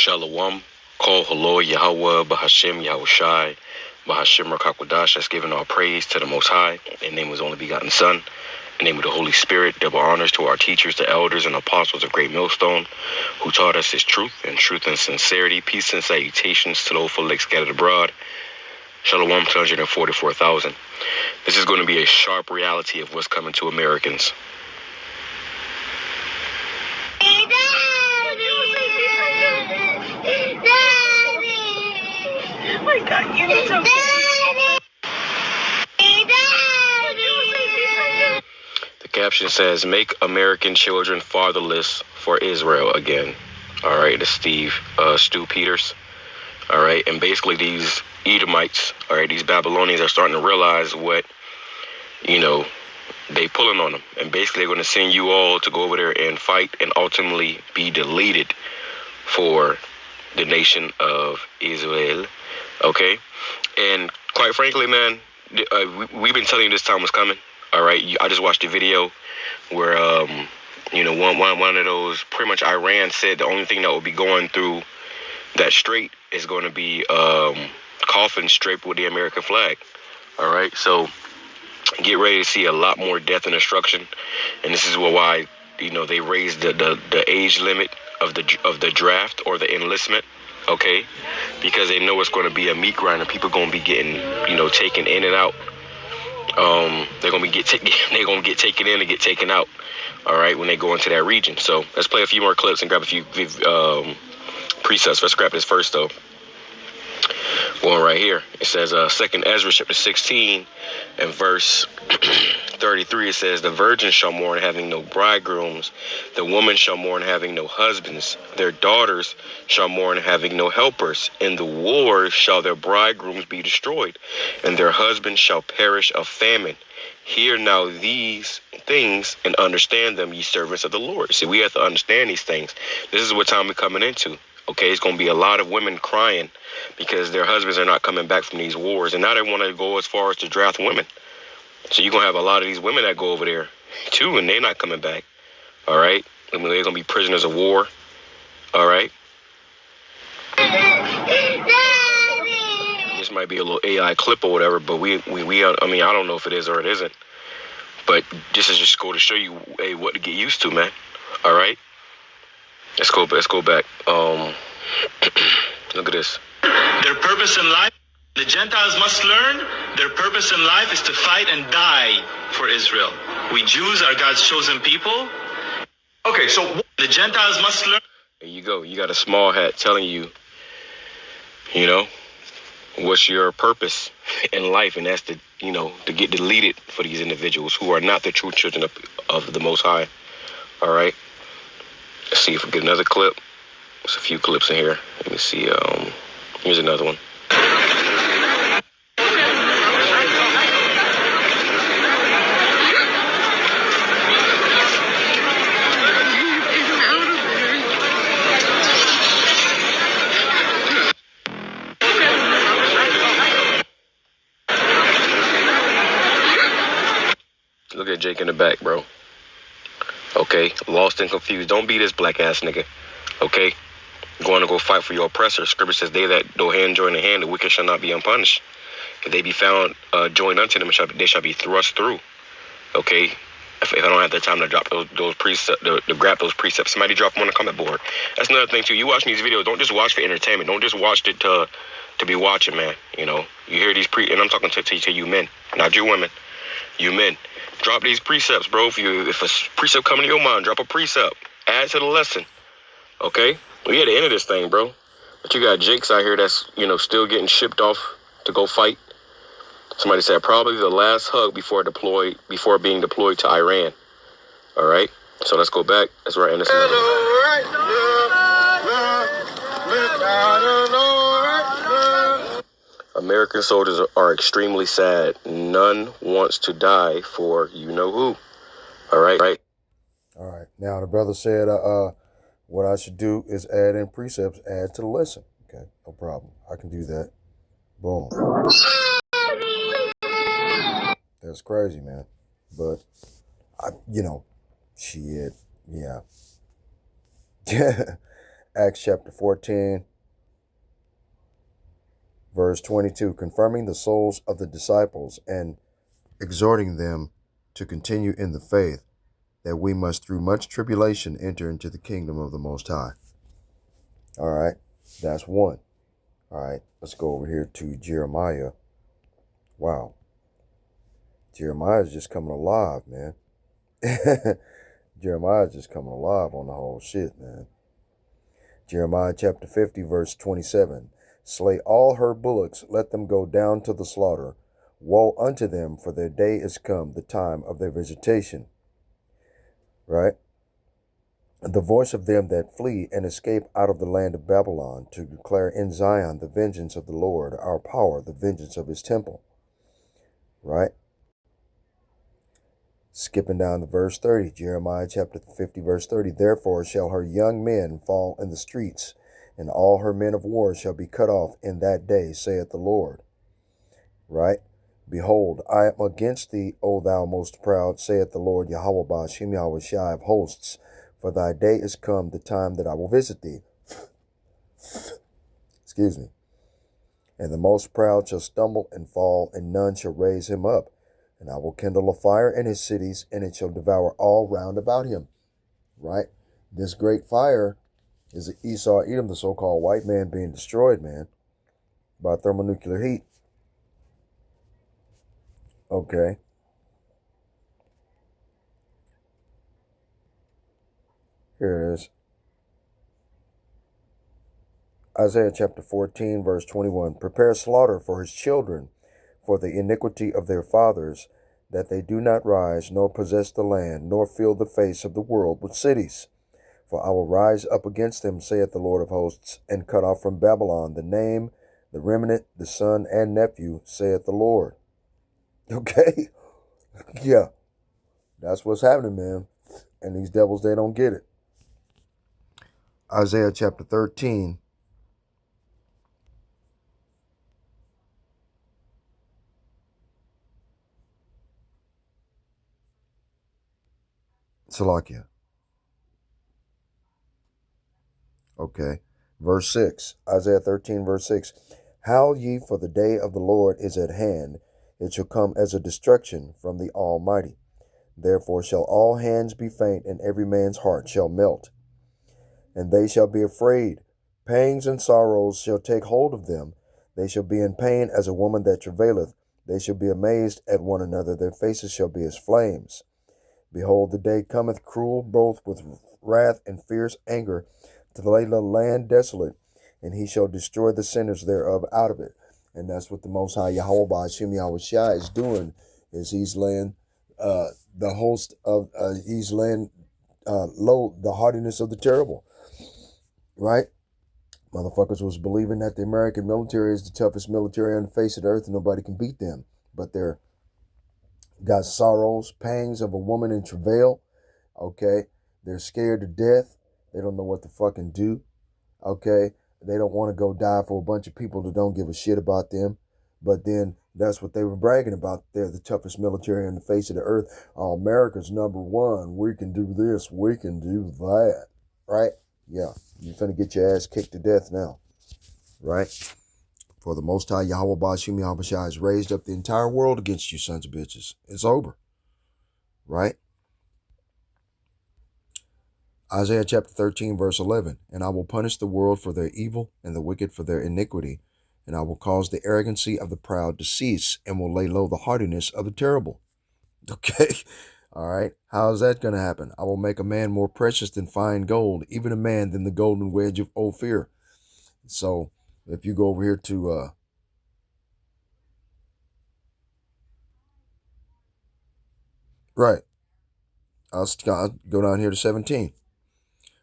Shalom, Kol Halo Yahweh, Bahashem Yahushai, Bahashem Rakakwadash. That's giving all praise to the Most High. In the name of His only begotten Son. In the name of the Holy Spirit. Double honors to our teachers, the elders, and apostles of Great Millstone, who taught us His truth and sincerity. Peace and salutations to those folk scattered abroad. Shalom to 144,000. This is going to be a sharp reality of what's coming to Americans. Oh my God, you're so The caption says, "Make American children fatherless for Israel again." All right, it's Stu Peters. All right, and basically these Edomites, all right, these Babylonians are starting to realize what, they pulling on them. And basically they're going to send you all to go over there and fight and ultimately be deleted for the nation of Israel. Okay? And quite frankly, man, we've been telling you this time was coming. All right? I just watched a video where, one of those, pretty much Iran said the only thing that will be going through that strait is going to be coffins draped with the American flag. All right? So get ready to see a lot more death and destruction. And this is why, they raised the age limit of the draft or the enlistment. Okay, because they know it's going to be a meat grinder. People going to be getting, taken in and out. They're going to get taken in and get taken out. All right, when they go into that region. So let's play a few more clips and grab a few precepts. Let's grab this first though. One right here. It says, 2nd Ezra chapter 16 and verse 33. It says, "The virgin shall mourn having no bridegrooms. The woman shall mourn having no husbands. Their daughters shall mourn having no helpers. In the wars shall their bridegrooms be destroyed, and their husbands shall perish of famine. Hear now these things and understand them, ye servants of the Lord." See, we have to understand these things. This is what time we're coming into. Okay, it's going to be a lot of women crying because their husbands are not coming back from these wars. And now they want to go as far as to draft women. So you're going to have a lot of these women that go over there too, and they're not coming back. All right? I mean, they're going to be prisoners of war. All right? This might be a little AI clip or whatever, but I don't know if it is or it isn't. But this is just go to show you, hey, what to get used to, man. All right? Let's go back. Look at this. Their purpose in life, the Gentiles must learn, their purpose in life is to fight and die for Israel. We Jews are God's chosen people. Okay, so the Gentiles must learn. There you go. You got a small hat telling you, what's your purpose in life, and that's to get deleted for these individuals who are not the true children of the Most High. All right. Let's see if we get another clip. There's a few clips in here. Let me see. Here's another one. Look at Jake in the back, bro. Okay, lost and confused. Don't be this black ass nigga. Okay, going to go fight for your oppressor. Scripture says, "They that do hand join in hand, the wicked shall not be unpunished. If they be found joined unto them, they shall be thrust through." Okay, if I don't have the time to drop those precepts, to grab those precepts, somebody drop them on the comment board. That's another thing too. You watching these videos, don't just watch for entertainment. Don't just watch it to be watching, man. You hear these and I'm talking to you men, not you women. You men. Drop these precepts, bro. If a precept come to your mind, drop a precept. Add to the lesson. Okay? We at the end of this thing, bro. But you got Jakes out here that's, still getting shipped off to go fight. Somebody said probably the last hug before being deployed to Iran. All right? So let's go back. Let's write in this. American soldiers are extremely sad. None wants to die for you-know-who. All right. All right. Now, the brother said what I should do is add in precepts, add to the lesson. Okay, no problem. I can do that. Boom. That's crazy, man. But, shit, yeah. Acts chapter 14, verse 22, confirming the souls of the disciples and exhorting them to continue in the faith, that we must through much tribulation enter into the kingdom of the Most High. All right, that's one. All right, let's go over here to Jeremiah. Wow. Jeremiah is just coming alive, man. Jeremiah is just coming alive on the whole shit, man. Jeremiah chapter 50, verse 27. Slay all her bullocks, let them go down to the slaughter. Woe unto them, for their day is come, the time of their visitation. Right? The voice of them that flee and escape out of the land of Babylon, to declare in Zion the vengeance of the Lord, our power, the vengeance of his temple. Right? Skipping down to verse 30, Jeremiah chapter 50, verse 30. Therefore shall her young men fall in the streets, and all her men of war shall be cut off in that day, saith the Lord. Right? Behold, I am against thee, O thou most proud, saith the Lord Yahweh Ba'ashem Yahweh Shai of hosts, for thy day is come, the time that I will visit thee. Excuse me. And the most proud shall stumble and fall, and none shall raise him up. And I will kindle a fire in his cities, and it shall devour all round about him. Right? This great fire is Esau, Edom, the so-called white man, being destroyed, man, by thermonuclear heat. Okay. Here it is. Isaiah chapter 14, verse 21. Prepare slaughter for his children, for the iniquity of their fathers, that they do not rise, nor possess the land, nor fill the face of the world with cities. For I will rise up against them, saith the Lord of hosts, and cut off from Babylon the name, the remnant, the son and nephew, saith the Lord. Okay? Yeah. That's what's happening, man. And these devils, they don't get it. Isaiah chapter 13. Salakia. Okay. Verse 6. Isaiah 13, verse 6. Howl ye, for the day of the Lord is at hand. It shall come as a destruction from the Almighty. Therefore shall all hands be faint, and every man's heart shall melt. And they shall be afraid. Pangs and sorrows shall take hold of them. They shall be in pain as a woman that travaileth. They shall be amazed at one another. Their faces shall be as flames. Behold, the day cometh cruel, both with wrath and fierce anger, to lay the land desolate, and he shall destroy the sinners thereof out of it. And that's what the Most High Yahweh Ba'ashem Yahweh Shai is doing, is he's laying he's laying low the hardiness of the terrible. Right? Motherfuckers was believing that the American military is the toughest military on the face of the earth and nobody can beat them. But they're got sorrows, pangs of a woman in travail. Okay? They're scared to death. They don't know what to fucking do. Okay? They don't want to go die for a bunch of people that don't give a shit about them. But then that's what they were bragging about. They're the toughest military on the face of the earth. Oh, America's number one. We can do this. We can do that. Right? Yeah. You're finna get your ass kicked to death now. Right? For the Most High Yahweh Ba'ashem Yahweh Shai has raised up the entire world against you sons of bitches. It's over. Right? Isaiah chapter 13, verse 11. And I will punish the world for their evil and the wicked for their iniquity. And I will cause the arrogancy of the proud to cease and will lay low the haughtiness of the terrible. Okay? All right? How is that going to happen? I will make a man more precious than fine gold, even a man than the golden wedge of Ophir. So, if you go over here to right. I'll go down here to 17.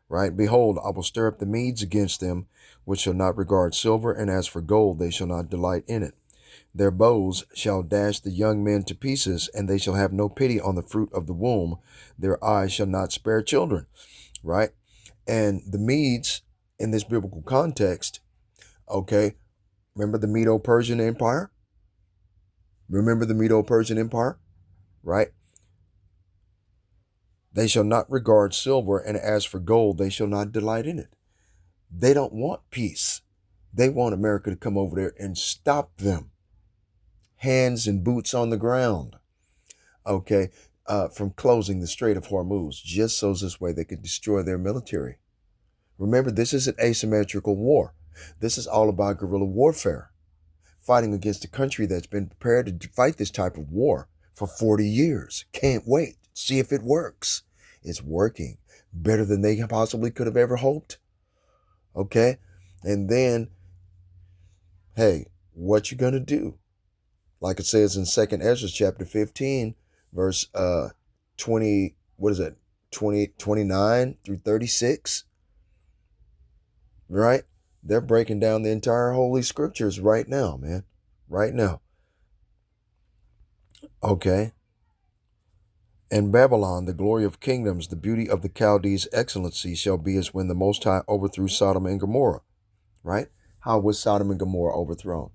Right? Behold, I will stir up the Medes against them, which shall not regard silver, and as for gold, they shall not delight in it. Their bows shall dash the young men to pieces, and they shall have no pity on the fruit of the womb. Their eyes shall not spare children. Right? And the Medes, in this biblical context, okay, remember the Medo-Persian Empire? Remember the Medo-Persian Empire? Right? They shall not regard silver, and as for gold, they shall not delight in it. They don't want peace. They want America to come over there and stop them. Hands and boots on the ground. Okay, from closing the Strait of Hormuz, just so this way they could destroy their military. Remember, this is an asymmetrical war. This is all about guerrilla warfare, fighting against a country that's been prepared to fight this type of war for 40 years. Can't wait. See if it works. It's working better than they possibly could have ever hoped. Okay? And then, hey, what you gonna do? Like it says in 2nd Ezra chapter 15, verse 20, what is it? 29 through 36. Right? They're breaking down the entire Holy Scriptures right now, man. Right now. Okay. In Babylon, the glory of kingdoms, the beauty of the Chaldees' excellency shall be as when the Most High overthrew Sodom and Gomorrah. Right? How was Sodom and Gomorrah overthrown?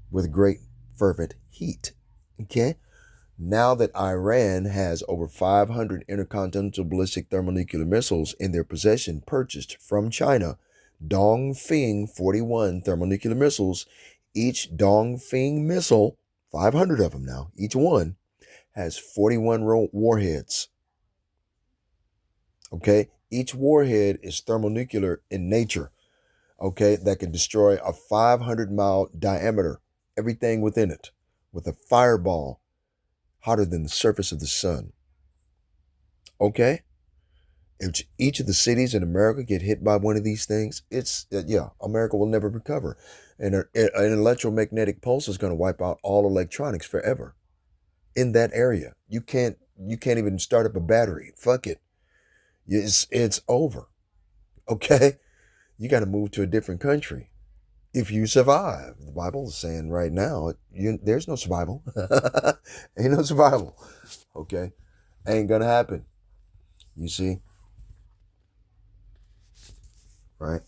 With great fervent heat. Okay? Now that Iran has over 500 intercontinental ballistic thermonuclear missiles in their possession purchased from China, Dongfeng 41 thermonuclear missiles, each Dongfeng missile, 500 of them now, each one, has 41 warheads. Okay? Each warhead is thermonuclear in nature. Okay? That can destroy a 500-mile diameter, everything within it, with a fireball hotter than the surface of the sun. Okay? If each of the cities in America get hit by one of these things, America will never recover. And an electromagnetic pulse is going to wipe out all electronics forever. In that area, you can't even start up a battery. Fuck it. It's over. Okay? You got to move to a different country if you survive. The Bible is saying right now, there's no survival. Ain't no survival. Okay? Ain't gonna happen. You see? Right?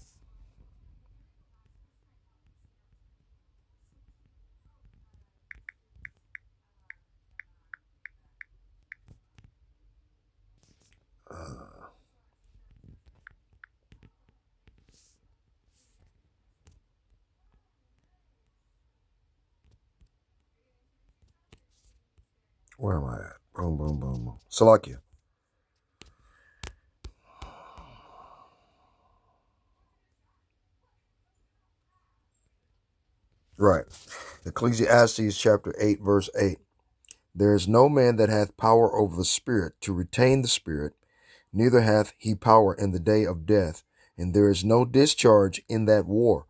Where am I at? Boom, boom, boom, boom. Salakia. Right. Ecclesiastes chapter 8, verse 8. There is no man that hath power over the spirit to retain the spirit, neither hath he power in the day of death, and there is no discharge in that war,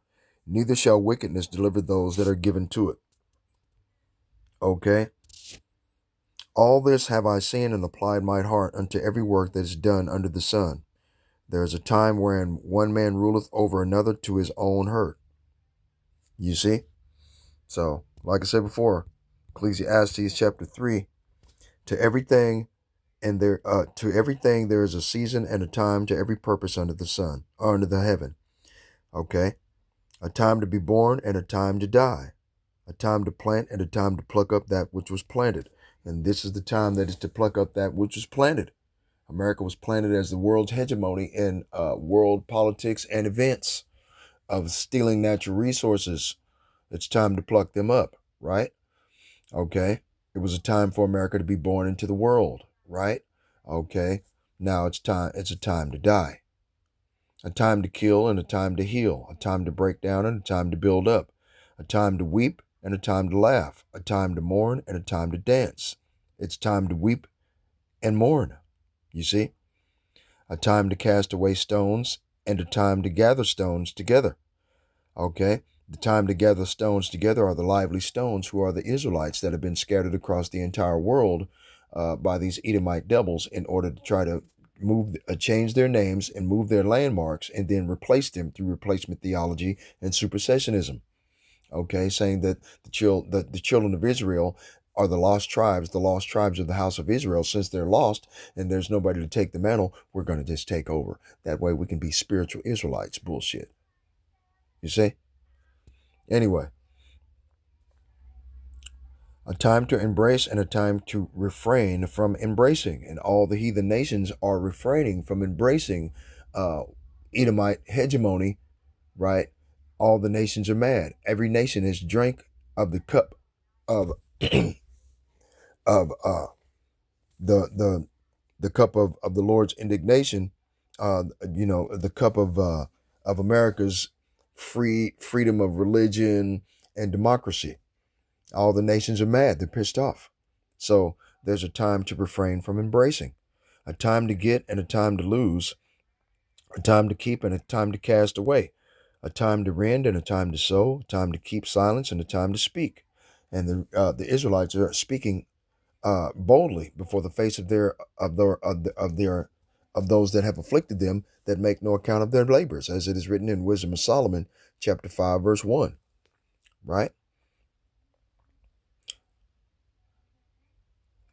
neither shall wickedness deliver those that are given to it. Okay? All this have I seen and applied my heart unto every work that is done under the sun. There is a time wherein one man ruleth over another to his own hurt. You see? So, like I said before, Ecclesiastes chapter 3, to everything there is a season and a time to every purpose under the sun, or under the heaven. Okay? A time to be born and a time to die. A time to plant and a time to pluck up that which was planted. And this is the time that is to pluck up that which was planted. America was planted as the world's hegemony in world politics and events of stealing natural resources. It's time to pluck them up, right? Okay. It was a time for America to be born into the world, right? Okay. Now it's a time to die. A time to kill and a time to heal. A time to break down and a time to build up. A time to weep and a time to laugh. A time to mourn and a time to dance. It's time to weep and mourn. You see? A time to cast away stones and a time to gather stones together. Okay? The time to gather stones together are the lively stones, who are the Israelites that have been scattered across the entire world by these Edomite devils in order to try to change their names and move their landmarks and then replace them through replacement theology and supersessionism. Okay? Saying that the children of Israel are the lost tribes of the house of Israel. Since they're lost and there's nobody to take the mantle, we're going to just take over. That way we can be spiritual Israelites. Bullshit. You see? Anyway, a time to embrace and a time to refrain from embracing. And all the heathen nations are refraining from embracing Edomite hegemony, right? All the nations are mad. Every nation has drank of the cup of of the cup of the Lord's indignation, the cup of America's freedom of religion and democracy. All the nations are mad. They're pissed off. So there's a time to refrain from embracing, a time to get and a time to lose, a time to keep and a time to cast away, a time to rend and a time to sow, a time to keep silence and a time to speak. And the Israelites are speaking boldly before the face of those that have afflicted them, that make no account of their labors, as it is written in Wisdom of Solomon, chapter 5, verse 1. Right?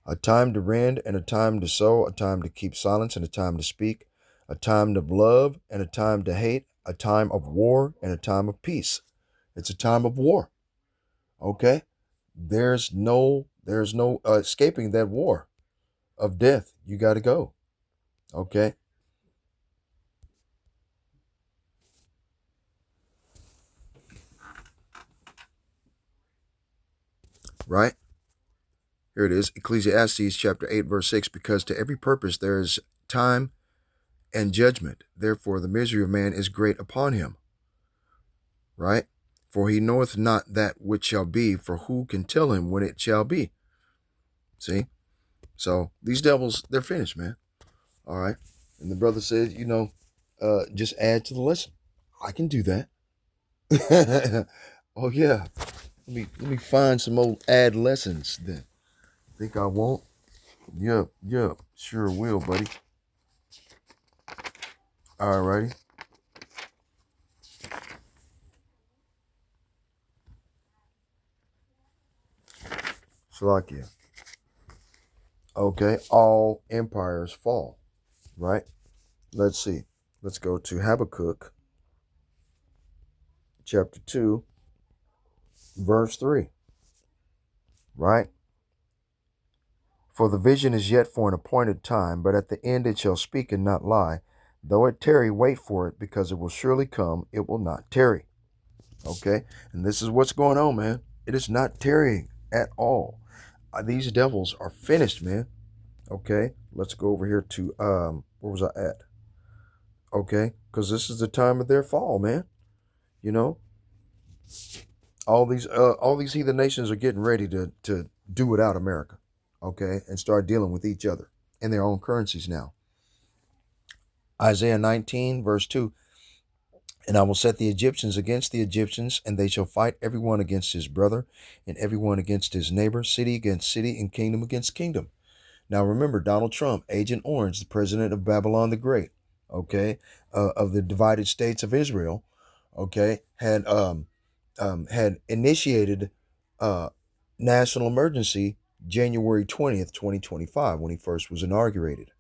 A time to rend and a time to sow, a time to keep silence and a time to speak, a time of love and a time to hate, a time of war and a time of peace. It's a time of war. Okay? There's no escaping that war of death. You got to go. Okay? Right? Here it is, Ecclesiastes chapter 8, verse 6, because to every purpose there is time and judgment. Therefore the misery of man is great upon him. Right? For he knoweth not that which shall be, for who can tell him when it shall be? See? So these devils, they're finished, man. All right. And the brother said, just add to the lesson. I can do that. Oh yeah. Let me find some old add lessons then. Think I won't? Yup, sure will, buddy. All righty. Slovakia. Okay, all empires fall, right? Let's see. Let's go to Habakkuk, chapter 2, verse 3, right? For the vision is yet for an appointed time, but at the end it shall speak and not lie. Though it tarry, wait for it, because it will surely come, it will not tarry. Okay, and this is what's going on, man. It is not tarrying at all. These devils are finished, man. Okay, let's go over here to, where was I at? Okay, because this is the time of their fall, man. All these heathen nations are getting ready to do without America, okay, and start dealing with each other in their own currencies now. Isaiah 19, verse 2, and I will set the Egyptians against the Egyptians, and they shall fight every one against his brother, and every one against his neighbor, city against city, and kingdom against kingdom. Now remember, Donald Trump, Agent Orange, the president of Babylon the Great, okay, of the divided states of Israel, okay, had initiated national emergency January 20th, 2025, when he first was inaugurated,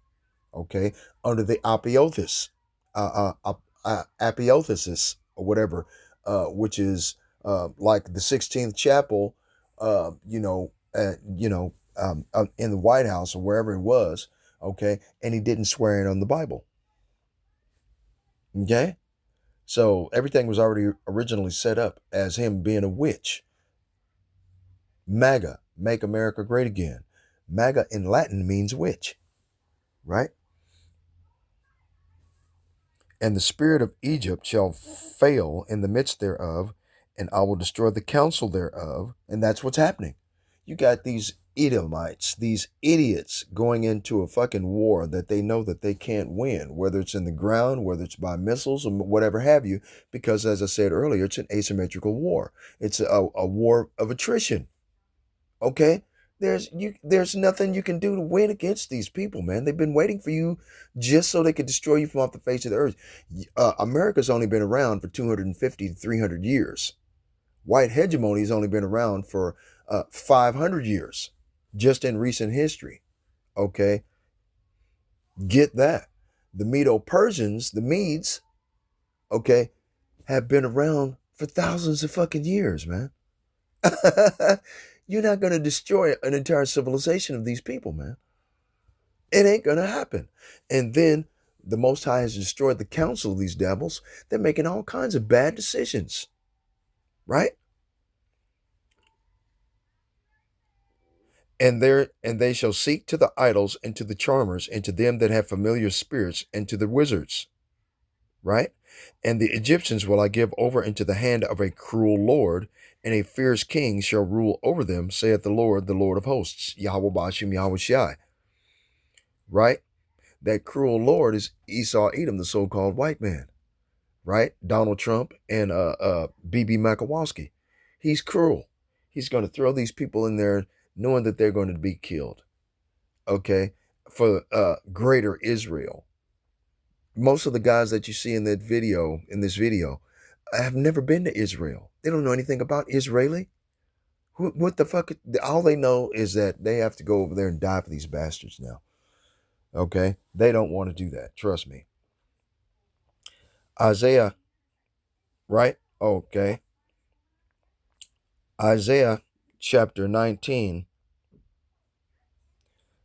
okay, under the apotheosis, or whatever, which is like the 16th chapel, in the White House or wherever it was, okay, and he didn't swear in on the Bible. Okay? So everything was already originally set up as him being a witch. MAGA, Make America Great Again. MAGA in Latin means witch, right? And the spirit of Egypt shall fail in the midst thereof, and I will destroy the counsel thereof. And that's what's happening. You got these Edomites, these idiots going into a fucking war that they know that they can't win, whether it's in the ground, whether it's by missiles or whatever have you, because as I said earlier, it's an asymmetrical war. It's a war of attrition. Okay? There's nothing you can do to win against these people, man. They've been waiting for you just so they could destroy you from off the face of the earth. America's only been around for 250 to 300 years. White hegemony has only been around for 500 years, just in recent history. Okay? Get that. The Medo-Persians, the Medes, okay, have been around for thousands of fucking years, man. You're not going to destroy an entire civilization of these people, man. It ain't going to happen. And then The Most High has destroyed the counsel of these devils. They're making all kinds of bad decisions, right? And they shall seek to the idols and to the charmers and to them that have familiar spirits and to the wizards, right? And the Egyptians will I give over into the hand of a cruel Lord, and a fierce king shall rule over them, saith the Lord of hosts, Yahweh Bashim Yahweh Shai, right? That cruel Lord is Esau Edom, the so-called white man, right? Donald Trump and B.B. Makowski. He's cruel. He's going to throw these people in there knowing that they're going to be killed, okay, for greater Israel. Most of the guys that you see in this video, have never been to Israel. They don't know anything about Israeli. What the fuck? All they know is that they have to go over there and die for these bastards now. Okay? They don't want to do that. Trust me. Isaiah, right? Okay. Isaiah chapter 19,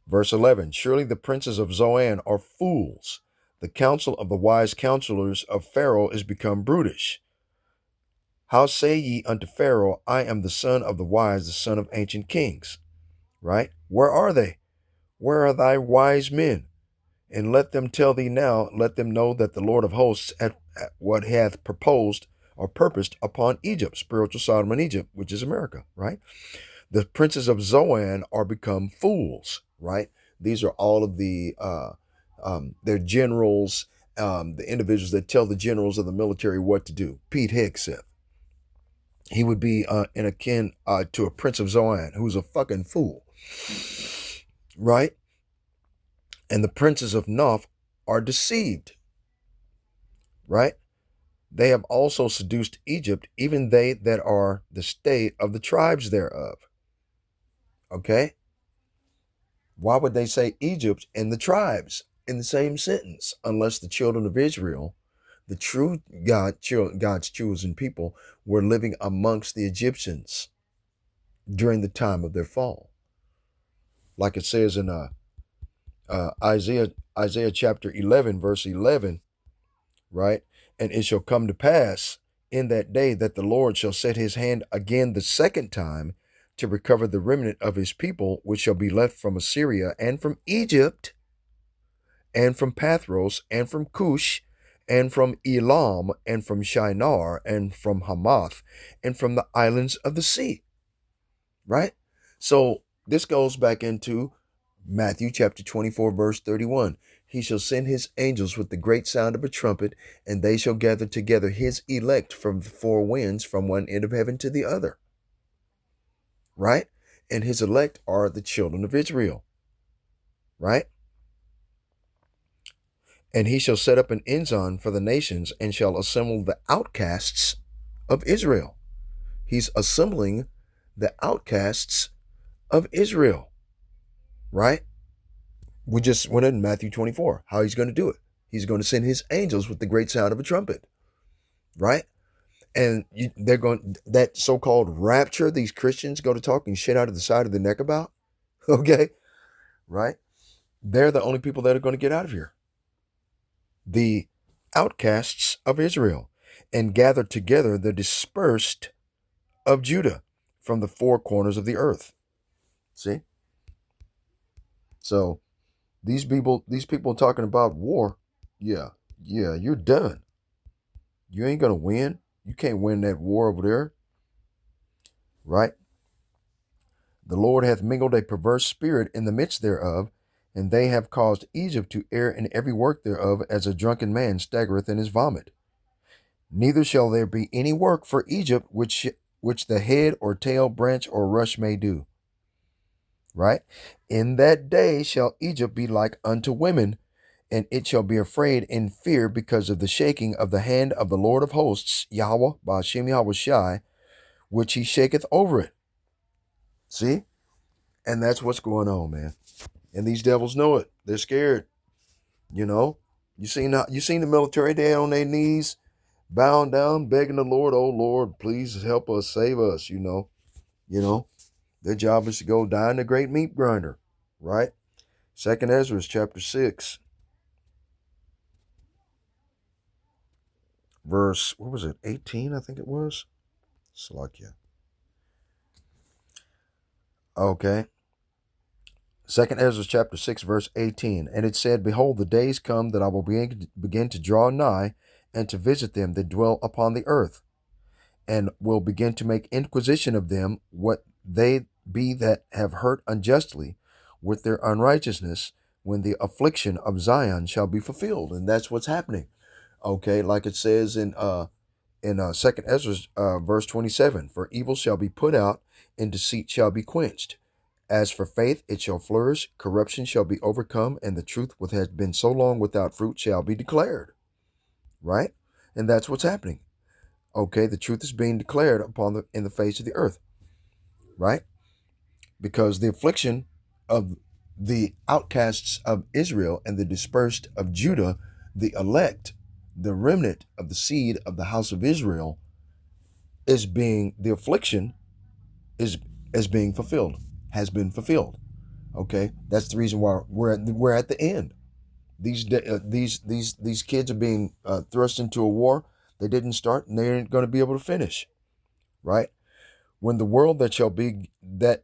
verse 11. Surely the princes of Zoan are fools. The counsel of the wise counselors of Pharaoh is become brutish. How say ye unto Pharaoh, I am the son of the wise, the son of ancient kings? Right? Where are they? Where are thy wise men? And let them tell thee now, let them know that the Lord of hosts at what hath proposed or purposed upon Egypt, spiritual Sodom and Egypt, which is America, right? The princes of Zoan are become fools, right? These are all of the their generals, the individuals that tell the generals of the military what to do. Pete Hegseth. He would be in akin to a prince of Zoan who's a fucking fool, right? And the princes of Noph are deceived, right? They have also seduced Egypt, even they that are the state of the tribes thereof. Okay? Why would they say Egypt and the tribes in the same sentence? Unless the children of Israel, the true God's chosen people, were living amongst the Egyptians during the time of their fall. Like it says in Isaiah chapter 11, verse 11, right? And it shall come to pass in that day that the Lord shall set his hand again the second time to recover the remnant of his people, which shall be left from Assyria and from Egypt and from Pathros and from Cush and from Elam and from Shinar and from Hamath and from the islands of the sea, right? So this goes back into Matthew chapter 24, verse 31. He shall send his angels with the great sound of a trumpet, and they shall gather together his elect from the four winds, from one end of heaven to the other. Right? And his elect are the children of Israel. Right? And he shall set up an ensign for the nations, and shall assemble the outcasts of Israel. He's assembling the outcasts of Israel. Right? We just went in Matthew 24, how he's going to do it. He's going to send his angels with the great sound of a trumpet, right? And they're going, that so-called rapture these Christians go to talking shit out of the side of their neck about, okay, right? They're the only people that are going to get out of here. The outcasts of Israel, and gather together the dispersed of Judah from the four corners of the earth. See? So, these people talking about war, yeah, you're done. You ain't gonna win. You can't win that war over there. Right? The Lord hath mingled a perverse spirit in the midst thereof, and they have caused Egypt to err in every work thereof, as a drunken man staggereth in his vomit. Neither shall there be any work for Egypt which the head or tail, branch or rush may do. Right? In that day shall Egypt be like unto women, and it shall be afraid in fear because of the shaking of the hand of the Lord of hosts, Yahweh, Ba'ashem Yahweh Shai, which he shaketh over it. See? And that's what's going on, man. And these devils know it. They're scared. You know? You seen the military, they on their knees, bowing down, begging the Lord, oh Lord, please help us, save us, you know. Their job is to go die in the great meat grinder, right? 2nd Ezra chapter 6. verse, what was it, 18, I think it was? Slovakia. Okay. Second Ezra chapter 6, verse 18. And it said, Behold, the days come that I will begin to draw nigh and to visit them that dwell upon the earth, and will begin to make inquisition of them what they be that have hurt unjustly with their unrighteousness, when the affliction of Zion shall be fulfilled. And that's what's happening. Okay, like it says in Second Ezra verse 27, for evil shall be put out, and deceit shall be quenched. As for faith, it shall flourish, corruption shall be overcome, and the truth which has been so long without fruit shall be declared. Right? And that's what's happening. Okay, the truth is being declared in the face of the earth. Right? Because the affliction of the outcasts of Israel and the dispersed of Judah, the elect, the remnant of the seed of the house of Israel, the affliction is being fulfilled, has been fulfilled. Okay, that's the reason why we're at the end. These kids are being thrust into a war they didn't start, and they ain't going to be able to finish. Right? When the world that shall be that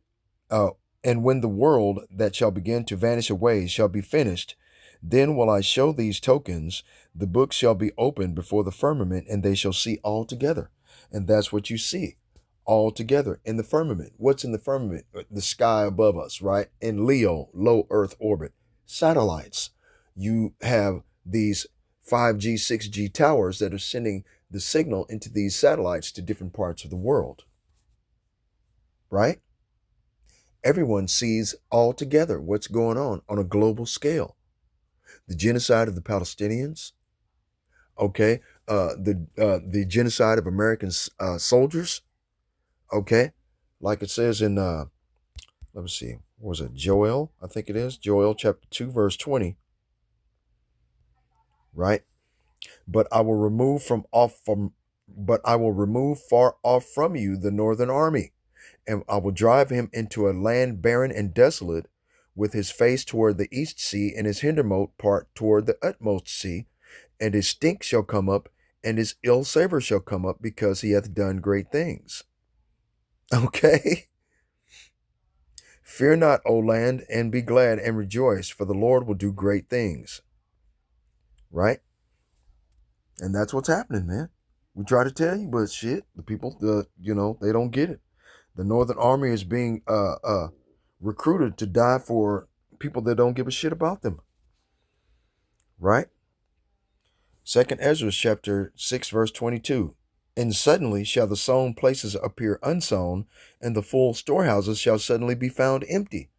and when the world that shall begin to vanish away shall be finished, then will I show these tokens. The book shall be opened before the firmament, and they shall see all together. And that's what you see, all together in the firmament. What's in the firmament? The sky above us, right? In Leo, low Earth orbit, satellites. You have these 5G, 6G towers that are sending the signal into these satellites to different parts of the world. Right? Everyone sees all together what's going on a global scale. The genocide of the Palestinians, okay, the genocide of American soldiers, okay, like it says in let me see, what was it, Joel? I think it is Joel chapter 2, verse 20. Right? But I will remove far off from you the northern army, and I will drive him into a land barren and desolate, with his face toward the east sea, and his hindermost part toward the utmost sea. And his stink shall come up, and his ill savor shall come up, because he hath done great things. Okay? Fear not, O land, and be glad and rejoice, for the Lord will do great things. Right? And that's what's happening, man. We try to tell you, but shit, the people, they don't get it. The Northern Army is being recruited to die for people that don't give a shit about them. Right? Second Ezra chapter 6, verse 22. And suddenly shall the sown places appear unsown, and the full storehouses shall suddenly be found empty.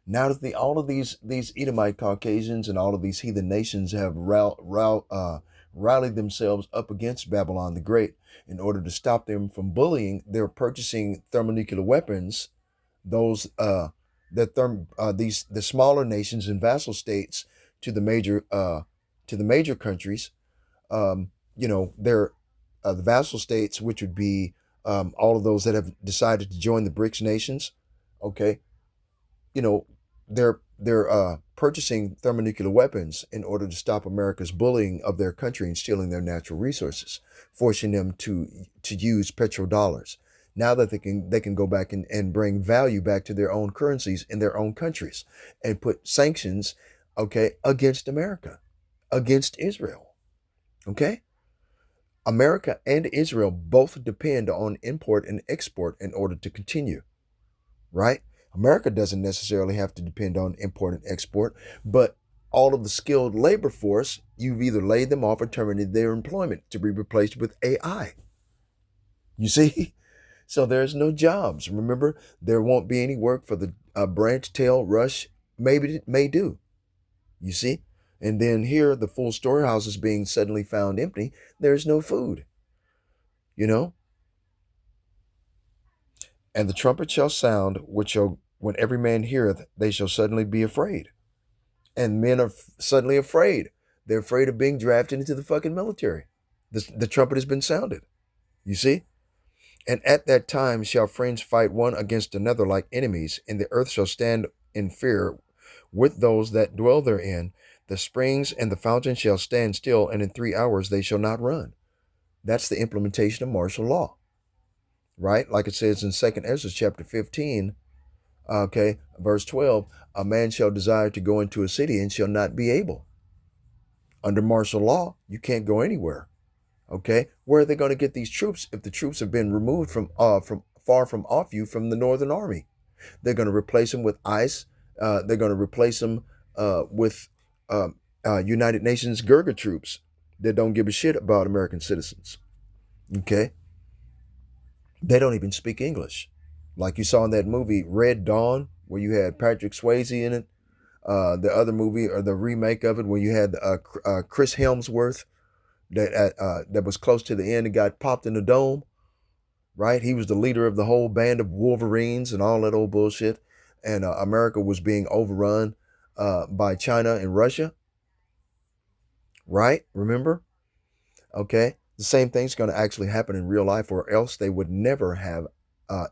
Now that all of these Edomite Caucasians and all of these heathen nations have rallied themselves up against Babylon the Great in order to stop them from bullying, they're purchasing thermonuclear weapons. Those the smaller nations and vassal states to the major countries, they're the vassal states, which would be all of those that have decided to join the BRICS nations. Okay, they're purchasing thermonuclear weapons in order to stop America's bullying of their country and stealing their natural resources, forcing them to use petrodollars. Now that they can go back and bring value back to their own currencies in their own countries, and put sanctions, okay, against America, against Israel. Okay? America and Israel both depend on import and export in order to continue. Right? America doesn't necessarily have to depend on import and export, but all of the skilled labor force, you've either laid them off or terminated their employment to be replaced with AI. You see? So there's no jobs. Remember, there won't be any work for the branch tail rush. Maybe it may do. You see? And then here, the full storehouses being suddenly found empty, there's no food. And the trumpet shall sound, when every man heareth, they shall suddenly be afraid. And men are suddenly afraid. They're afraid of being drafted into the fucking military. The trumpet has been sounded. You see? And at that time shall friends fight one against another like enemies, and the earth shall stand in fear with those that dwell therein. The springs and the fountains shall stand still, and in 3 hours they shall not run. That's the implementation of martial law, right? Like it says in 2nd Ezra chapter 15, okay, verse 12, a man shall desire to go into a city and shall not be able. Under martial law, you can't go anywhere. Okay, where are they going to get these troops if the troops have been removed from far from off you from the Northern Army? They're going to replace them with ICE. They're going to replace them with United Nations Gurkha troops that don't give a shit about American citizens. Okay, they don't even speak English, like you saw in that movie Red Dawn, where you had Patrick Swayze in it. The other movie, or the remake of it, where you had Chris Hemsworth, that was close to the end and got popped in the dome, right? He was the leader of the whole band of Wolverines and all that old bullshit. And America was being overrun by China and Russia, right? Remember? Okay. The same thing's going to actually happen in real life, or else they would never have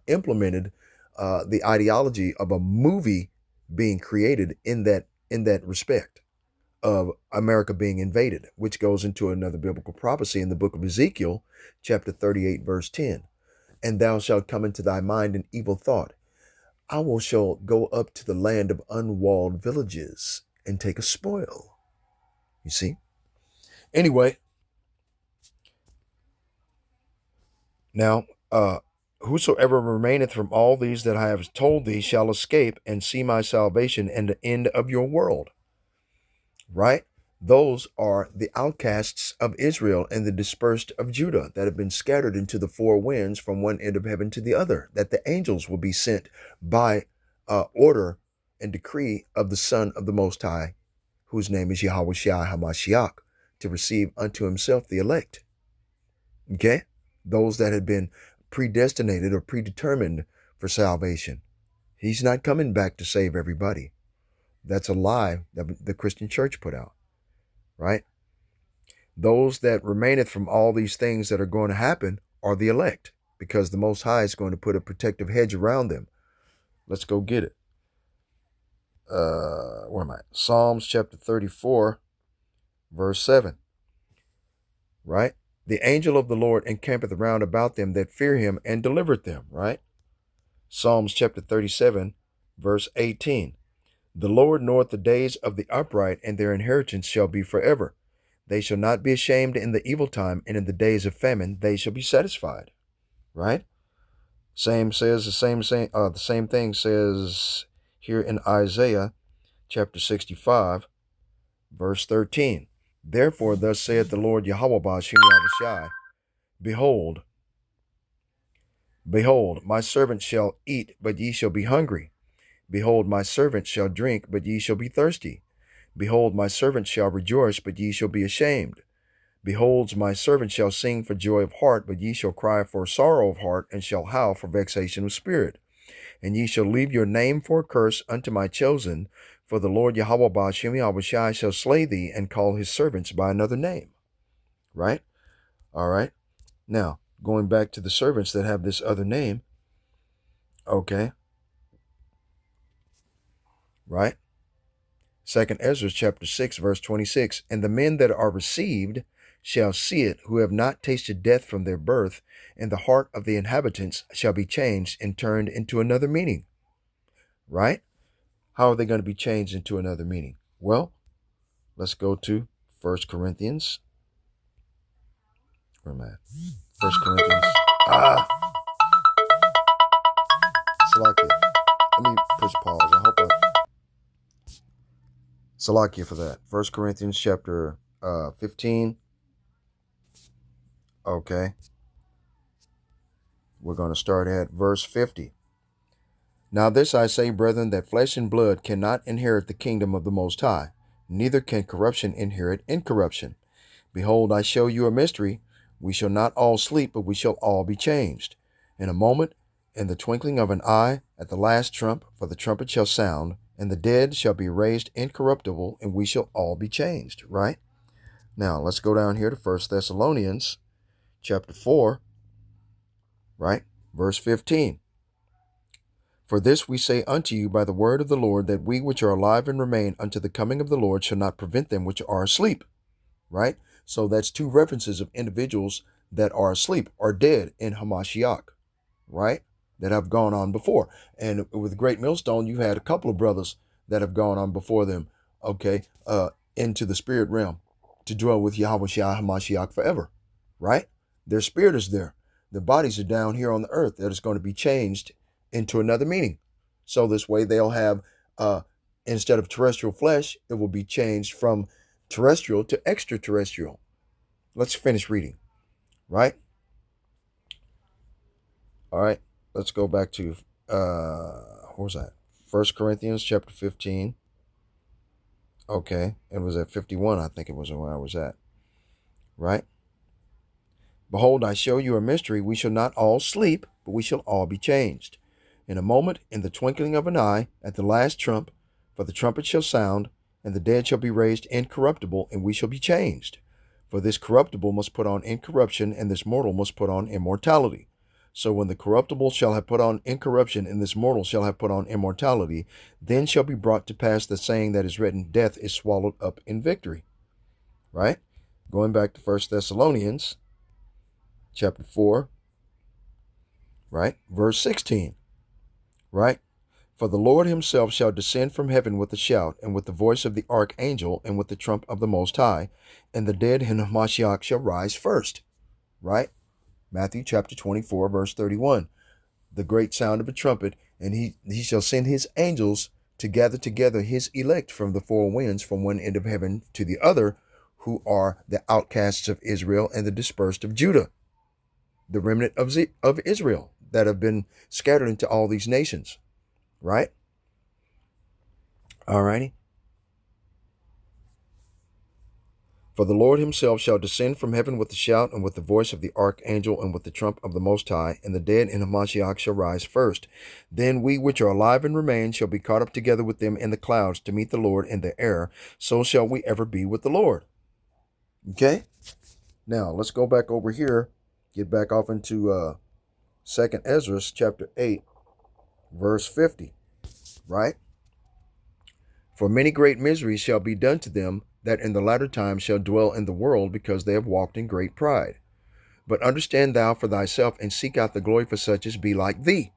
implemented the ideology of a movie being created in that respect of America being invaded, which goes into another biblical prophecy in the book of Ezekiel, chapter 38, verse 10. And thou shalt come into thy mind an evil thought. I shall go up to the land of unwalled villages and take a spoil. You see? Anyway, now, whosoever remaineth from all these that I have told thee shall escape and see my salvation and the end of your world. Right? Those are the outcasts of Israel and the dispersed of Judah that have been scattered into the four winds from one end of heaven to the other, that the angels will be sent by order and decree of the Son of the Most High, whose name is Yahweh Shai HaMashiach, to receive unto himself the elect. Okay? Those that had been predestinated or predetermined for salvation. He's not coming back to save everybody. That's a lie that the Christian church put out, right? Those that remaineth from all these things that are going to happen are the elect, because the Most High is going to put a protective hedge around them. Let's go get it. Where am I? Psalms chapter 34, verse 7, right? The angel of the Lord encampeth round about them that fear him and delivereth them, right? Psalms chapter 37, verse 18. The Lord knoweth the days of the upright, and their inheritance shall be forever. They shall not be ashamed in the evil time, and in the days of famine they shall be satisfied. Right? The same thing says here in Isaiah chapter 65, verse 13. Therefore, thus saith the Lord Yahweh Ba'ashem Yahushai, Behold, my servant shall eat, but ye shall be hungry. Behold, my servant shall drink, but ye shall be thirsty. Behold, my servant shall rejoice, but ye shall be ashamed. Behold, my servant shall sing for joy of heart, but ye shall cry for sorrow of heart, and shall howl for vexation of spirit. And ye shall leave your name for a curse unto my chosen, for the Lord Yahweh Ba'ashem Yahushai shall slay thee, and call his servants by another name. Right? All right. Now, going back to the servants that have this other name, okay, right? 2nd Ezra chapter 6, verse 26. And the men that are received shall see it, who have not tasted death from their birth, and the heart of the inhabitants shall be changed and turned into another meaning. Right? How are they going to be changed into another meaning? Well, let's go to 1 Corinthians. Where am I at? 1 Corinthians. Salakia. Let me push pause. I hope I... Salakia for that. 1 Corinthians chapter 15. Okay. We're going to start at verse 50. Now this I say, brethren, that flesh and blood cannot inherit the kingdom of the Most High, neither can corruption inherit incorruption. Behold, I show you a mystery. We shall not all sleep, but we shall all be changed. In a moment, in the twinkling of an eye, at the last trump, for the trumpet shall sound, and the dead shall be raised incorruptible, and we shall all be changed. Right? Now, let's go down here to 1 Thessalonians chapter 4, right? Verse 15. For this we say unto you by the word of the Lord, that we which are alive and remain unto the coming of the Lord shall not prevent them which are asleep. Right? So that's two references of individuals that are asleep or dead in Hamashiach, right? That have gone on before. And with the Great Millstone, you had a couple of brothers that have gone on before them, okay, into the spirit realm to dwell with Yahweh Shai Hamashiach forever, right? Their spirit is there. Their bodies are down here on the earth that is going to be changed into another meaning. So this way they'll have, instead of terrestrial flesh, it will be changed from terrestrial to extraterrestrial. Let's finish reading, right? All right, let's go back to, what was that? 1 Corinthians chapter 15. Okay, it was at 51, I think it was where I was at, right? Behold, I show you a mystery. We shall not all sleep, but we shall all be changed. In a moment, in the twinkling of an eye, at the last trump, for the trumpet shall sound, and the dead shall be raised incorruptible, and we shall be changed. For this corruptible must put on incorruption, and this mortal must put on immortality. So when the corruptible shall have put on incorruption, and this mortal shall have put on immortality, then shall be brought to pass the saying that is written, death is swallowed up in victory. Right? Going back to 1 Thessalonians chapter 4, right? Verse 16, right? For the Lord himself shall descend from heaven with a shout, and with the voice of the archangel, and with the trump of the Most High, and the dead in Hamashiach shall rise first, right? Matthew chapter 24, verse 31, the great sound of a trumpet, and he shall send his angels to gather together his elect from the four winds, from one end of heaven to the other, who are the outcasts of Israel and the dispersed of Judah, the remnant of Israel that have been scattered into all these nations, right? All righty. For the Lord himself shall descend from heaven with a shout, and with the voice of the archangel, and with the trump of the Most High, and the dead in Hamashiach shall rise first. Then we which are alive and remain shall be caught up together with them in the clouds to meet the Lord in the air. So shall we ever be with the Lord. Okay? Now, let's go back over here, get back off into 2nd Ezra chapter 8, verse 50, right? For many great miseries shall be done to them that in the latter time shall dwell in the world, because they have walked in great pride. But understand thou for thyself, and seek out the glory for such as be like thee.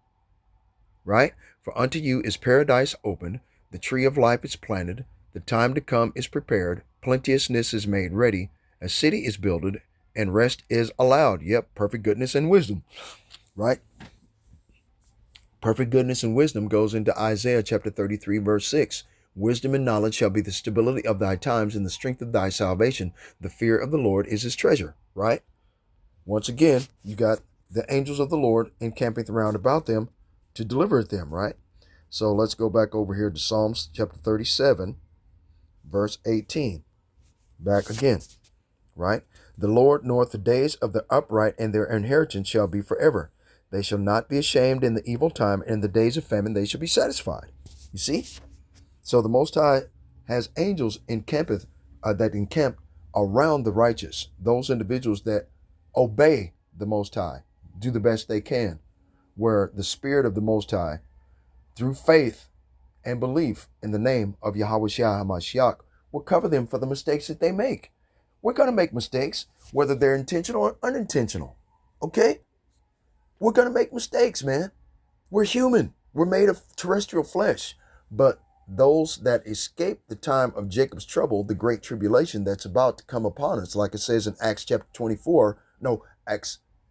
Right? For unto you is paradise opened, the tree of life is planted, the time to come is prepared, plenteousness is made ready, a city is builded, and rest is allowed. Yep, perfect goodness and wisdom. Right? Perfect goodness and wisdom goes into Isaiah chapter 33, verse 6. Wisdom and knowledge shall be the stability of thy times, and the strength of thy salvation. The fear of the Lord is his treasure, right? Once again, you got the angels of the Lord encamping round about them to deliver them, right? So let's go back over here to Psalms chapter 37, verse 18. Back again, right? The Lord knoweth the days of the upright, and their inheritance shall be forever. They shall not be ashamed in the evil time, and in the days of famine they shall be satisfied. You see? So the Most High has angels that encamp around the righteous, those individuals that obey the Most High, do the best they can, where the Spirit of the Most High, through faith and belief in the name of Yahweh Shai HaMashiach, will cover them for the mistakes that they make. We're going to make mistakes, whether they're intentional or unintentional, okay? We're going to make mistakes, man. We're human. We're made of terrestrial flesh, but those that escape the time of Jacob's trouble, the great tribulation that's about to come upon us, like it says in Acts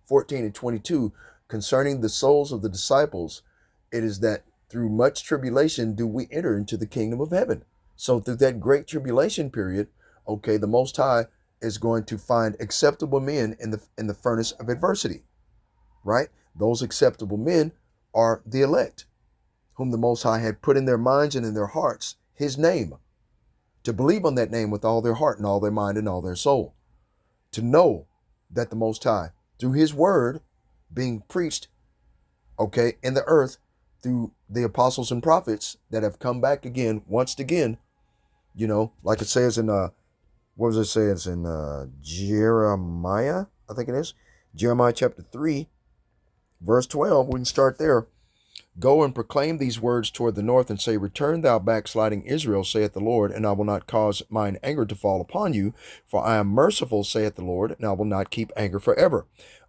14 and 22, concerning the souls of the disciples, it is that through much tribulation do we enter into the kingdom of heaven. So through that great tribulation period, okay, the Most High is going to find acceptable men in the furnace of adversity, right? Those acceptable men are the elect, whom the Most High had put in their minds and in their hearts his name, to believe on that name with all their heart and all their mind and all their soul, to know that the Most High, through his word being preached, okay, in the earth through the apostles and prophets that have come back again, once again, you know, like it says in, what does it say? It's in Jeremiah, I think it is. Jeremiah chapter 3, verse 12, we can start there. Go and proclaim these words toward the north, and say, Return, thou backsliding Israel, saith the Lord, and I will not cause mine anger to fall upon you, for I am merciful, saith the Lord, and I will not keep anger forever.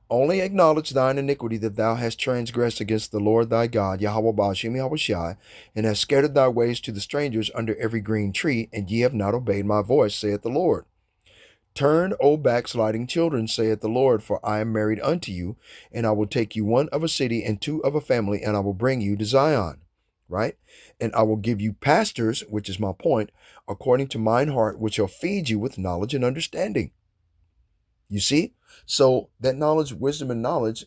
Only acknowledge thine iniquity, that thou hast transgressed against the Lord thy God, Yahweh Ba'ashem Yahweh Shai, and hast scattered thy ways to the strangers under every green tree, and ye have not obeyed my voice, saith the Lord. Turn, O backsliding children, saith the Lord, for I am married unto you, and I will take you one of a city and two of a family, and I will bring you to Zion, right? And I will give you pastors, which is my point, according to mine heart, which shall feed you with knowledge and understanding. You see? So that knowledge, wisdom, and knowledge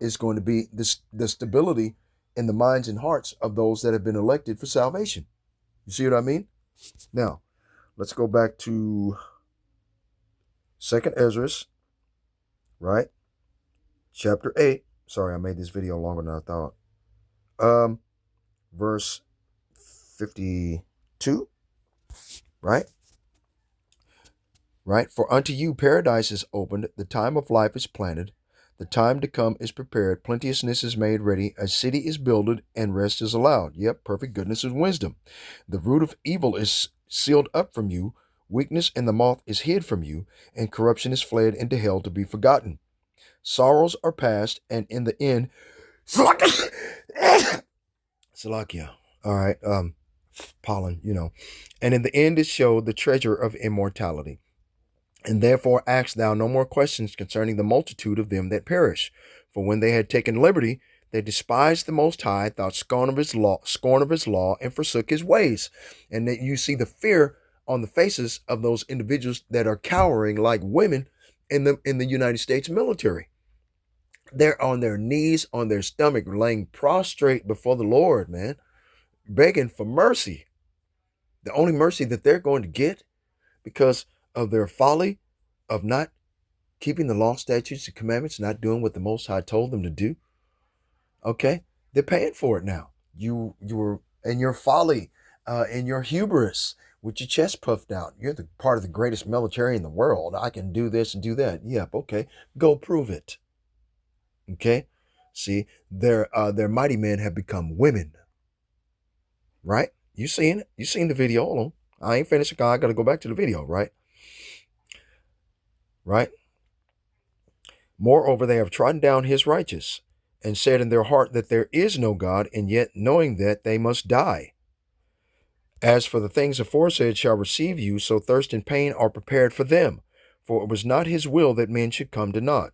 is going to be the stability in the minds and hearts of those that have been elected for salvation. You see what I mean? Now, let's go back to 2nd Ezra, right? Chapter 8. Sorry, I made this video longer than I thought. Verse 52, right? Right? For unto you paradise is opened, the time of life is planted, the time to come is prepared, plenteousness is made ready, a city is builded, and rest is allowed. Yep, perfect goodness and wisdom. The root of evil is sealed up from you, weakness and the moth is hid from you, and corruption is fled into hell to be forgotten. Sorrows are past, and in the end, Salakia. All right, pollen, and in the end is showed the treasure of immortality. And therefore ask thou no more questions concerning the multitude of them that perish. For when they had taken liberty, they despised the Most High, thought scorn of his law, and forsook his ways. And that you see the fear on the faces of those individuals that are cowering like women in the United States military. They're on their knees, on their stomach, laying prostrate before the Lord, man, begging for mercy. The only mercy that they're going to get because of their folly of not keeping the law, statutes, and commandments, not doing what the Most High told them to do. Okay, they're paying for it now. You were in your folly, in your hubris, with your chest puffed out. You're the part of the greatest military in the world. I can do this and do that. Yep, okay, go prove it. Okay, see, their mighty men have become women. Right? You seen it? You seen the video? Hold on. I ain't finished. I got to go back to the video. Right? Right? Moreover, they have trodden down his righteous, and said in their heart that there is no God, and yet knowing that they must die. As for the things aforesaid shall receive you, so thirst and pain are prepared for them. For it was not his will that men should come to naught.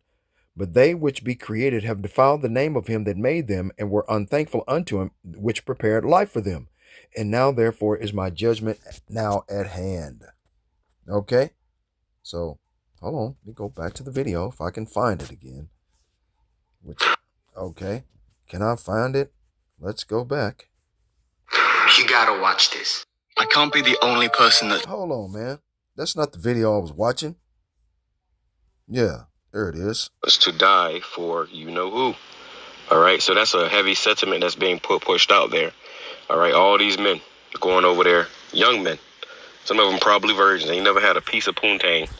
But they which be created have defiled the name of him that made them, and were unthankful unto him, which prepared life for them. And now, therefore, is my judgment now at hand. Okay? So, hold on. Let me go back to the video if I can find it again. Okay. Can I find it? Let's go back. You gotta watch this. I can't be the only person that... Hold on, man. That's not the video I was watching. Yeah, there it is. Was to die for you-know-who. All right, so that's a heavy sentiment that's being pushed out there. All right, all these men going over there, young men. Some of them probably virgins. They never had a piece of poontang,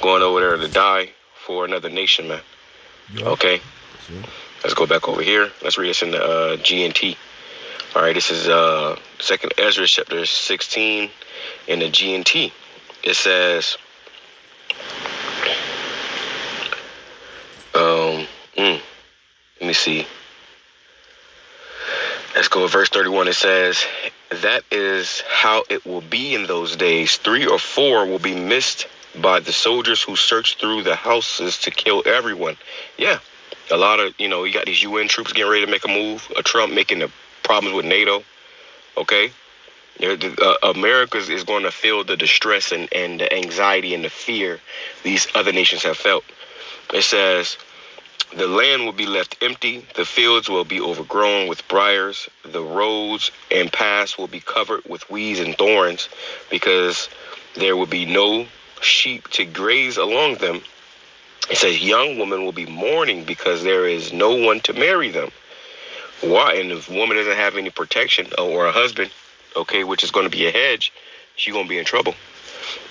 going over there to die for another nation, man. Yeah. Okay, let's go back over here. Let's read this in the G&T. All right, this is 2nd Ezra chapter 16 in the G&T. It says, let me see. Let's go with verse 31. It says, that is how it will be in those days. 3 or 4 will be missed by the soldiers who search through the houses to kill everyone. Yeah, a lot of, you got these UN troops getting ready to make a move. Trump making the problems with NATO. Okay? America is going to feel the distress and the anxiety and the fear these other nations have felt. It says, the land will be left empty, the fields will be overgrown with briars, the roads and paths will be covered with weeds and thorns, because there will be no sheep to graze along them. It says young women will be mourning because there is no one to marry them. Why? And if a woman doesn't have any protection or a husband, okay, which is going to be a hedge, she's going to be in trouble.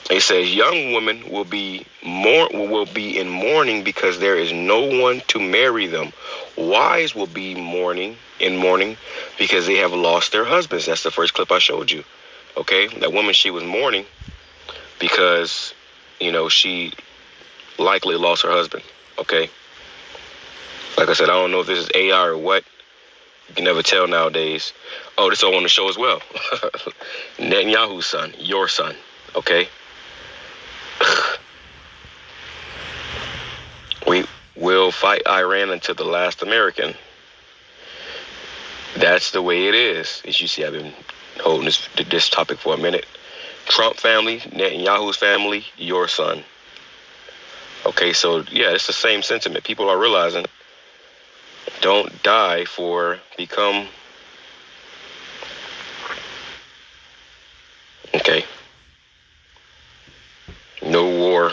It says young women will be in mourning because there is no one to marry them. Wives will be mourning because they have lost their husbands. That's the first clip I showed you. Okay, that woman, she was mourning because, she likely lost her husband. Okay, like I said, I don't know if this is AI or what. You can never tell nowadays. Oh, this is all on the show as well. Netanyahu's son, your son. Okay. We will fight Iran until the last American. That's the way it is. As you see, I've been holding this topic for a minute. Trump family, Netanyahu's family, your son. Okay, so yeah, it's the same sentiment. People are realizing, don't die become. Okay. No war.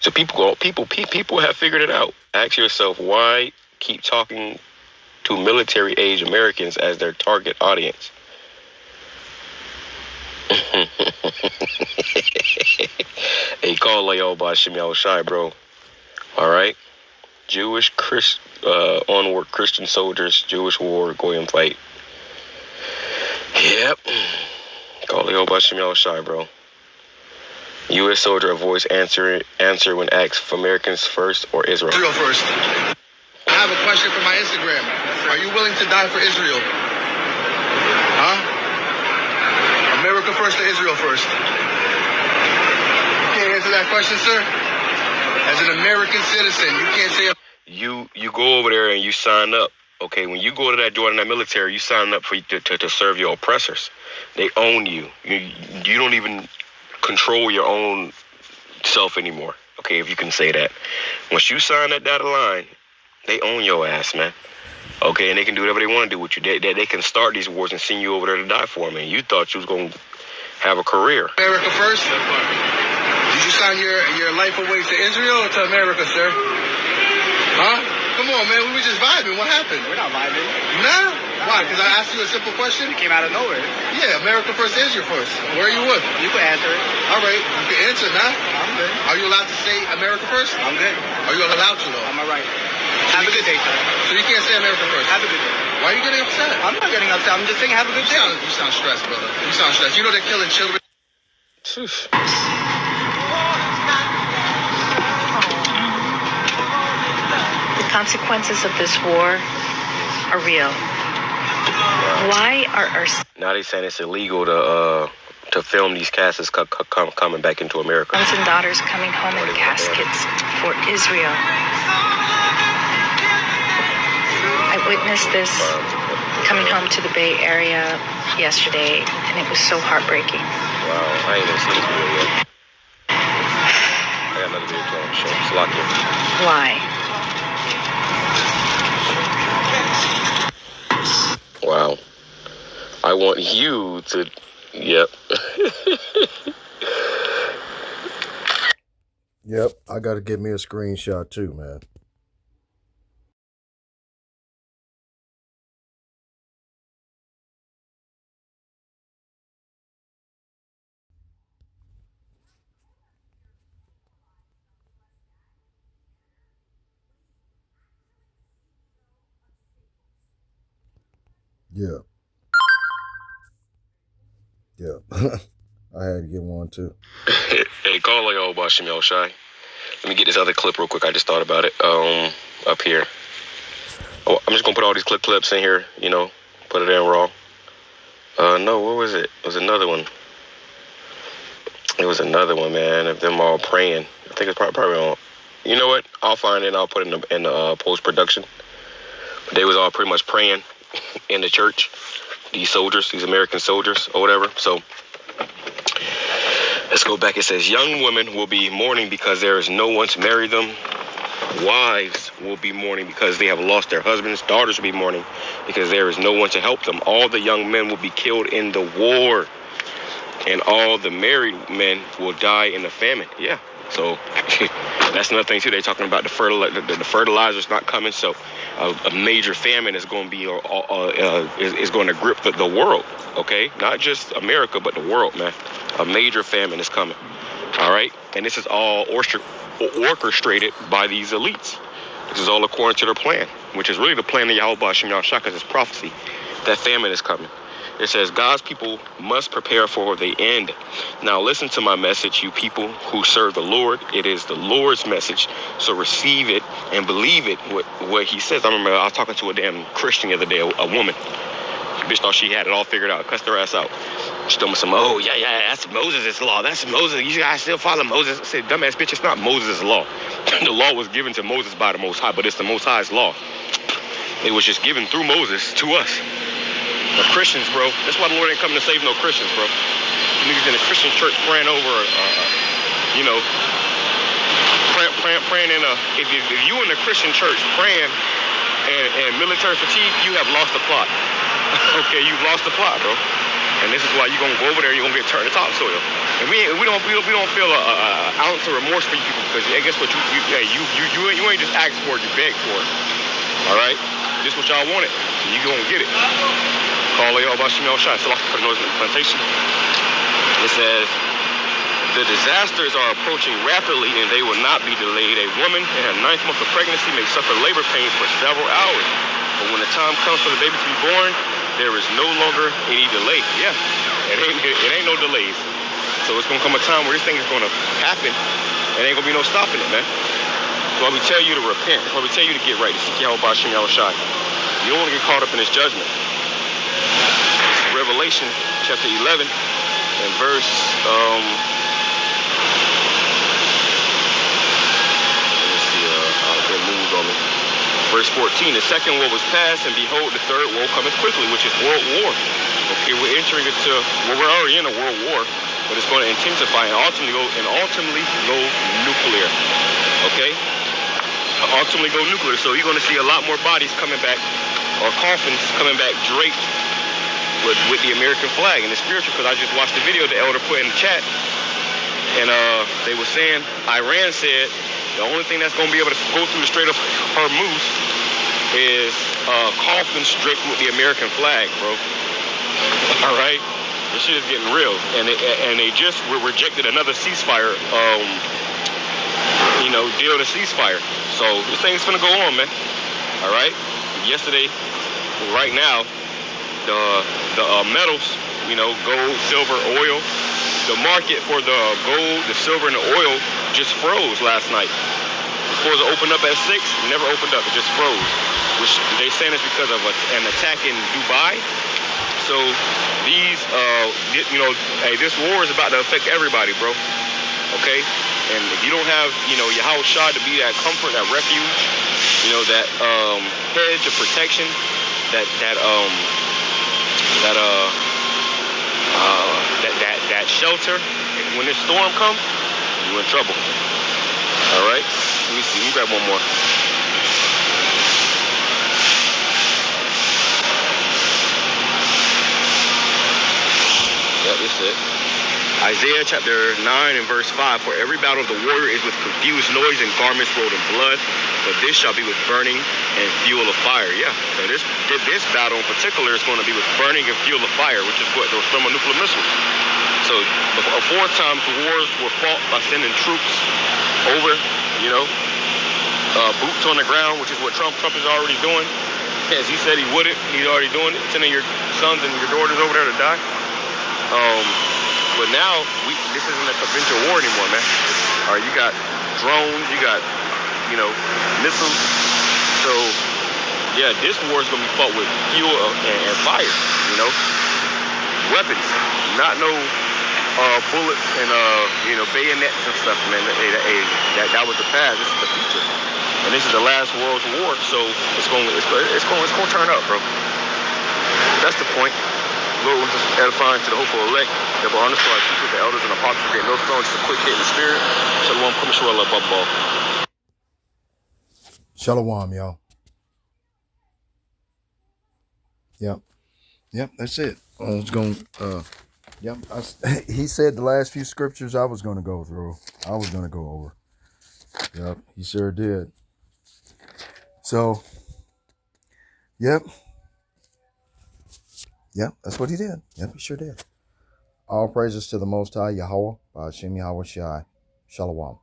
So people have figured it out. Ask yourself, why keep talking to military-age Americans as their target audience? Hey, call Layo Bashim Yao Shai, bro. All right. Jewish onward Christian soldiers, Jewish war, Goyim fight. Yep. Call Layo Bashim Yao Shai, bro. U.S. soldier avoids answer when asked for Americans first or Israel. Israel first. I have a question for my Instagram. Are you willing to die for Israel? Huh? America first or Israel first? You can't answer that question, sir? As an American citizen, you can't say... You go over there and you sign up. Okay, when you go to join that military, you sign up to serve your oppressors. They own you. You don't even control your own self anymore. Okay, if you can say that. Once you sign that dotted line, they own your ass, man. Okay, and they can do whatever they want to do with you. They can start these wars and send you over there to die for them. And you thought you was going to have a career. America first? Did you sign your life away to Israel or to America, sir? Huh? Come on, man. We were just vibing. What happened? We're not vibing. Nah? Why? Because I asked you a simple question? It came out of nowhere. Yeah, America first, Israel first. Where are you with? You can answer it. All right. You can answer, nah? I'm good. Are you allowed to say America first? I'm good. Are you allowed to, though? I'm all right. Have a good day, sir. So you can't say America first? Have a good day. Why are you getting upset? I'm not getting upset. I'm just saying have a good day. You sound stressed, brother. You sound stressed. You know they're killing children. The consequences of this war are real. Why are our... Now they're saying it's illegal to film these caskets coming back into America. Sons and daughters coming home in caskets for Israel. I witnessed this coming home to the Bay Area yesterday, and it was so heartbreaking. Wow, I ain't even seen this video yet. I got another video to show. Slovakia. Why? Wow. I want you to... Yep. Yep, I got to get me a screenshot too, man. Yeah. Yeah. I had to get one too. Hey, call like old Bashim Yao Shai. Let me get this other clip real quick. I just thought about it. Up here. Oh, I'm just gonna put all these clips in here, put it in raw. No, what was it? It was another one. It was another one, man, of them all praying. I think it's probably on. You know what? I'll find it and I'll put it in the post-production. They was all pretty much praying in the church. These soldiers, these American soldiers or whatever. So let's go back. It says, young women will be mourning because there is no one to marry them. Wives will be mourning because they have lost their husbands. Daughters will be mourning because there is no one to help them. All the young men will be killed in the war. And all the married men will die in the famine. Yeah, So that's another thing too. They're talking about the fertilizer's not coming. So a major famine is going to be is going to grip the world. Okay, not just America, but the world, man. A major famine is coming. All right, and this is all orchestrated by these elites. This is all according to their plan, which is really the plan of Yahweh Shem Yahshua, because it's prophecy that famine is coming. It says God's people must prepare for the end. Now listen to my message, you people who serve the Lord. It is the Lord's message. So receive it and believe it, what he says. I remember I was talking to a damn Christian the other day, a woman. Bitch thought she had it all figured out. Cussed her ass out. She told me some, oh, yeah, that's Moses' law. That's Moses. You guys still follow Moses. I said, dumbass bitch, it's not Moses' law. The law was given to Moses by the Most High, but it's the Most High's law. It was just given through Moses to us. The Christians, bro. That's why the Lord ain't coming to save no Christians, bro. Niggas in the Christian church praying over, praying in a. If you in the Christian church praying and military fatigue, you have lost the plot. Okay, you've lost the plot, bro. And this is why you're gonna go over there. You're gonna get turned to topsoil. And we don't feel an ounce of remorse for you people, because hey, guess what? You ain't just asked for it. You begged for it. All right. This what y'all wanted. So you gonna get it. Call it all about Shemel Shai. So for the noise plantation. It says the disasters are approaching rapidly and they will not be delayed. A woman in her 9th month of pregnancy may suffer labor pains for several hours. But when the time comes for the baby to be born, there is no longer any delay. Yeah, it ain't no delays. So it's gonna come a time where this thing is gonna happen. There ain't gonna be no stopping it, man. That's why we tell you to repent. That's why we tell you to get right. To seek Yahweh B'Shem Yahushai. You don't want to get caught up in this judgment. This is Revelation chapter 11 and verse it moved on me. Verse 14, the second war was past, and behold, the third war cometh quickly, which is world war. Okay, we're entering into, well, we're already in a world war, but it's going to intensify and ultimately go nuclear. Okay? Ultimately go nuclear. So you're going to see a lot more bodies coming back, or coffins coming back draped with the American flag and the spiritual, because I just watched the video the elder put in the chat, and they were saying, Iran said, the only thing that's going to be able to go through the Strait of Hormuz is coffins draped with the American flag, bro. All right? This shit is getting real. And they just rejected another ceasefire, deal to ceasefire. So this thing's going to go on, man. All right? Yesterday, right now, the metals, gold, silver, oil, the market for the gold, the silver, and the oil just froze last night. It's supposed to open up at 6, never opened up. It just froze, which they saying is because of an attack in Dubai. So these, this war is about to affect everybody, bro. Okay, and if you don't have, Yahweh Shah to be that comfort, that refuge, that hedge of protection, that shelter, when this storm comes, you're in trouble. All right, let me see. Let me grab one more. Yeah, this is it. Isaiah chapter 9 and verse 5. For every battle of the warrior is with confused noise and garments rolled in blood, but this shall be with burning and fuel of fire. Yeah, so this battle in particular is going to be with burning and fuel of fire, which is what? Those thermonuclear missiles. So before times wars were fought by sending troops over, boots on the ground, which is what Trump is already doing. As he said he wouldn't, he's already doing it, sending your sons and your daughters over there to die. But now this isn't a conventional war anymore, man. All right, you got drones, you got missiles. So yeah, this war is gonna be fought with fuel and fire. Weapons, not no bullets and bayonets and stuff, man. That was the past. This is the future, and this is the last world's war. So it's going to turn up, bro. That's the point. Lord was edifying to the hopeful elect. That will honor for our people, the elders and apostles, get no throne, just a quick hit in the spirit. Shalom, come Shalom, ball. Shalom, y'all. Yep, that's it. I was going to Yep. He said the last few scriptures I was going to go through. I was going to go over. Yep. He sure did. So, yep. Yep. That's what he did. Yep. He sure did. All praises to the Most High Yahweh, Ba'ashem Yahweh Shai. Shalom.